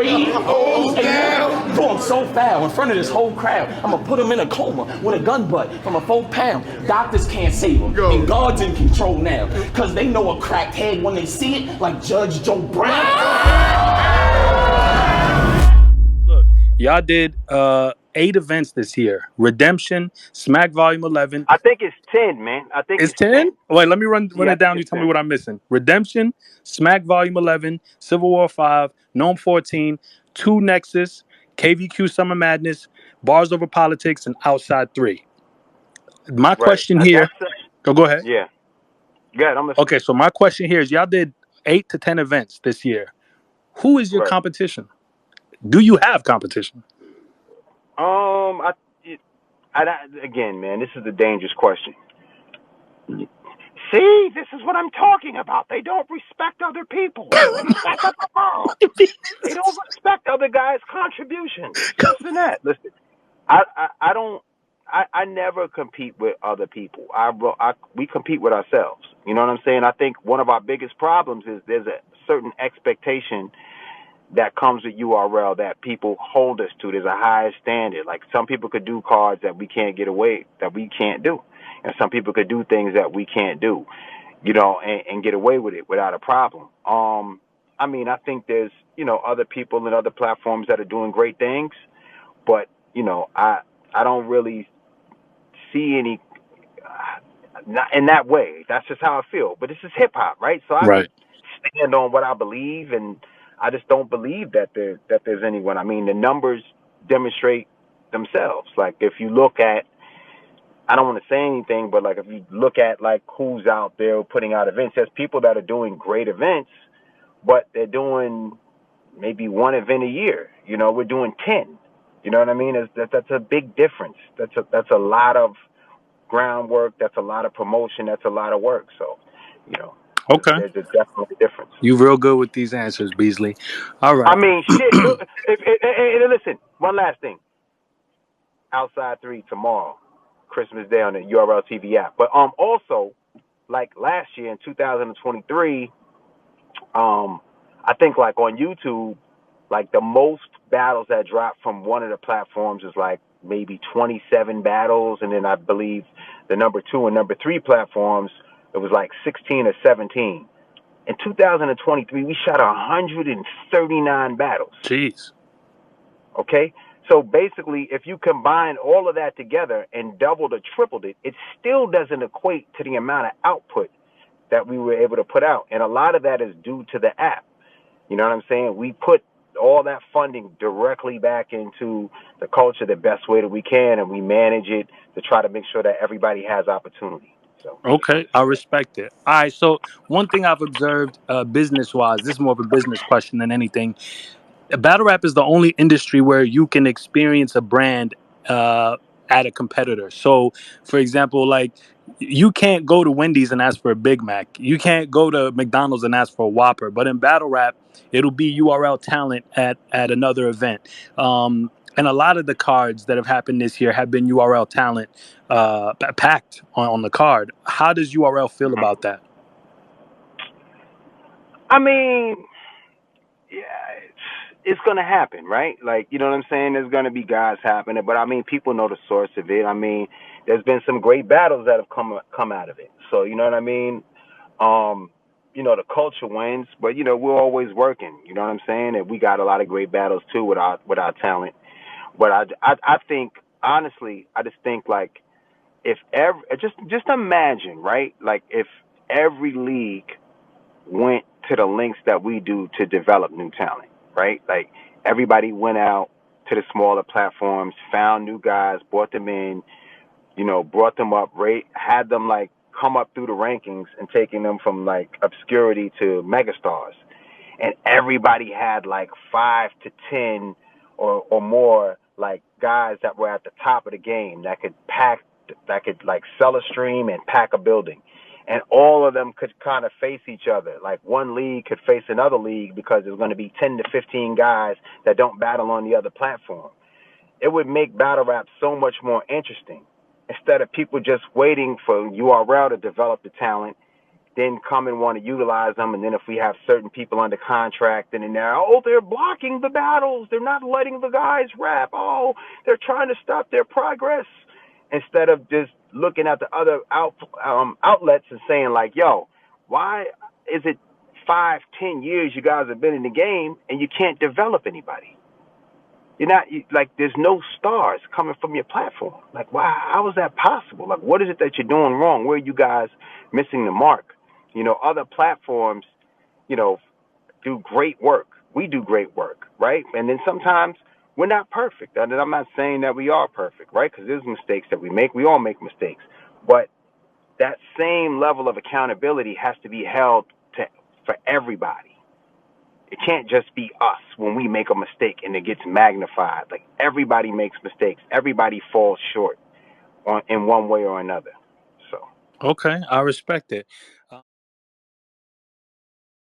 Oh, down. Throw him so foul in front of this whole crowd. I'm gonna put him in a coma with a gun butt from a 4 pound. Doctors can't save him. And God's in control now. Cause they know a cracked head when they see it, like Judge Joe Brown. Look, y'all did 8 events this year. Redemption, Smack Volume 11. I think it's 10, man. I think It's it's 10? 10. Wait, let me run Yeah, I it think down. You it's tell 10. me what I'm missing. Redemption, Smack Volume 11, Civil War 5, Gnome 14, 2 Nexus, KVQ Summer Madness, Bars Over Politics, and Outside 3. My Right. question here. That's Go ahead. yeah. Good. I'm listening. Okay, so my question here is y'all did 8 to 10 events this year. Who is your Right. competition? Do you have competition? I, again, man, this is a dangerous question. See, this is what I'm talking about. They don't respect other people. That's the problem. They don't respect other guys' contributions. This and that. Listen, I don't. I never compete with other people. We compete with ourselves. You know what I'm saying? I think one of our biggest problems is there's a certain expectation that comes with URL that people hold us to. There's a higher standard. Like some people could do cards that we can't do. And some people could do things that we can't do, and get away with it without a problem. I think there's, other people and other platforms that are doing great things, but, I don't really see any, not in that way. That's just how I feel. But this is hip hop, right? So I Right. just stand on what I believe, and I just don't believe that there's anyone. I mean, the numbers demonstrate themselves. Like if you look at, I don't want to say anything, but like if you look at like who's out there putting out events, there's people that are doing great events, but they're doing maybe one event a year. We're doing 10. You know what I mean? That's a big difference. That's a lot of groundwork. That's a lot of promotion. That's a lot of work. So, Okay. there's definitely a difference. You real good with these answers, Beasley. All I right. mean, shit. Look, listen, one last thing. Outside 3 tomorrow, Christmas Day on the URL TV app. But also, like last year in 2023, I think like on YouTube, like the most battles that dropped from one of the platforms is like maybe 27 battles, and then I believe the number 2 and number 3 platforms, it was like 16 or 17. In 2023, we shot 139 battles. Jeez. Okay? So basically, if you combine all of that together and doubled or tripled it, it still doesn't equate to the amount of output that we were able to put out. And a lot of that is due to the app. You know what I'm saying? We put all that funding directly back into the culture the best way that we can, and we manage it to try to make sure that everybody has opportunity. So, Okay, I respect it. All right, so one thing I've observed business-wise, this is more of a business question than anything. Battle rap is the only industry where you can experience a brand at a competitor. So, for example, like you can't go to Wendy's and ask for a Big Mac. You can't go to McDonald's and ask for a Whopper. But in battle rap, it'll be URL talent at another event. And a lot of the cards that have happened this year have been URL talent packed on the card. How does URL feel about that? I mean, yeah, it's going to happen, right? Like, you know what I'm saying? There's going to be guys happening, but I mean, people know the source of it. I mean, there's been some great battles that have come out of it. So, you know what I mean? The culture wins, but we're always working. You know what I'm saying? And we got a lot of great battles too with our talent. But I think honestly, I just think like if just imagine, right? Like if every league went to the lengths that we do to develop new talent, right? Like everybody went out to the smaller platforms, found new guys, brought them in, brought them up, had them like come up through the rankings and taking them from like obscurity to megastars. And everybody had like 5 to 10 or more like guys that were at the top of the game that could like sell a stream and pack a building. And all of them could kind of face each other. Like one league could face another league because there's going to be 10 to 15 guys that don't battle on the other platform. It would make battle rap so much more interesting instead of people just waiting for URL to develop the talent then come and want to utilize them. And then if we have certain people under contract, and then they're blocking the battles. They're not letting the guys rap. Oh, they're trying to stop their progress. Instead of just looking at the other outlets and saying like, yo, why is it 5-10 years you guys have been in the game and you can't develop anybody? You're not like, there's no stars coming from your platform. Like, wow, how is that possible? Like, what is it that you're doing wrong? Where are you guys missing the mark? Other platforms, do great work. We do great work, right? And then sometimes we're not perfect. And I'm not saying that we are perfect, right? Because there's mistakes that we make. We all make mistakes. But that same level of accountability has to be held for everybody. It can't just be us when we make a mistake and it gets magnified. Like, everybody makes mistakes. Everybody falls short in one way or another. So. Okay, I respect it.